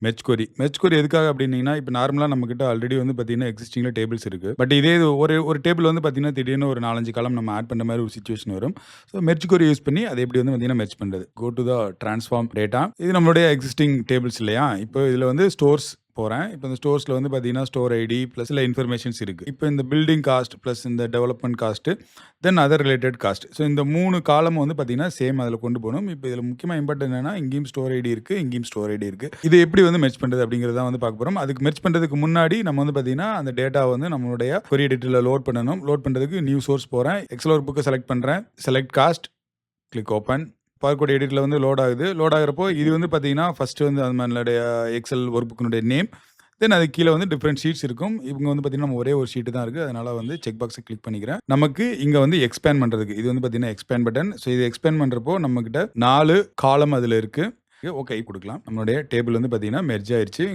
Merge கொரி எதுக்காக அப்படின்னீங்கன்னா, இப்ப நார்மலா நம்மகிட்ட ஆல்ரெடி வந்து பார்த்தீங்கன்னா, எக்ஸிஸ்டிங்ல டேபிள்ஸ் இருக்கு. பட் இதே இது ஒரு டேபிள் வந்து பார்த்தீங்கன்னா, திடீர்னு ஒரு 4, 5 காலம் நம்ம ஆட் பண்ற மாரி ஒரு சிச்சுவேஷன் வரும். ஸோ மெர்ஜ் கொரி யூஸ் பண்ணி அதை எப்படி வந்து பார்த்தீங்கன்னா, மெர்ஜ் பண்றது. கோ டூ த டிரான்ஸ்ஃபார்ம் டேட்டா. இது நம்மளுடைய எக்ஸிஸ்டிங் டேபிள்ஸ் இல்லையா? இப்போ இதுல வந்து ஸ்டோர்ஸ் போறேன். இப்போ இந்த ஸ்டோர்ஸ்ல வந்து பார்த்தீங்கன்னா, ஸ்டோர் ஐடி பிளஸ் சில இன்ஃபர்மேஷன்ஸ் இருக்கு. இப்போ இந்த பில்டிங் காஸ்ட் பிளஸ் இந்த development cost, then other related cost. So இந்த 3 காலம் வந்து பார்த்தீங்கன்னா, சேம் அதில கொண்டு போணும். இப்போ இதில முக்கியமா இம்பார்ட்டன்ட் என்னன்னா, இங்கேயும் ஸ்டோர் ஐடி இருக்கு, இங்கேயும் ஸ்டோர் ஐடி இருக்கு. இது எப்படி வந்து மெர்ஜ் பண்றது அப்படிங்கிறத தான் வந்து பார்க்க போறோம். அதுக்கு மெர்ஜ் பண்றதுக்கு முன்னாடி நம்ம வந்து பார்த்தீங்கன்னா, அந்த டேட்டாவ வந்து நம்மளுடைய கொரி எடிட்டர்ல லோட் பண்ணணும். லோட் பண்றதுக்கு நியூ சோர்ஸ் போறேன். எக்ஸல் ஒர்க் புக்க செலக்ட் பண்றேன். செலக்ட் காஸ்ட், கிளிக் ஓப்பன். பவர் கோட் எடிட்டர்ல வந்து லோட் ஆகுது. லோட் ஆகுறப்போ இது வந்து பார்த்தீங்கன்னா, ஃபர்ஸ்ட் வந்து நம்மளுடைய எக்ஸல் ஒர்க் புக்கினுடைய நேம். தென் அதுக்கு கீழ வந்து டிஃபரெண்ட் ஷீட்ஸ் இருக்கும். இவங்க வந்து பார்த்தீங்கன்னா, நம்ம ஒரே ஒரு ஷீட் தான் இருக்கு. அதனால வந்து செக் பாக்ஸ கிளிக் பண்ணிக்கிறேன். நமக்கு இங்க வந்து எக்ஸ்பேண்ட் பண்றதுக்கு இது வந்து பார்த்தீங்கன்னா, எக்ஸ்பேண்ட் பட்டன். ஸோ இது எக்ஸ்பேண்ட் பண்றப்போ நம்மகிட்ட 4 காலம் அதுல இருக்கு. ஓகே குடுக்கலாம். நம்மளுடைய டேபிள் வந்து பார்த்தீங்கன்னா, மெர்ஜ் ஆயிருச்சு.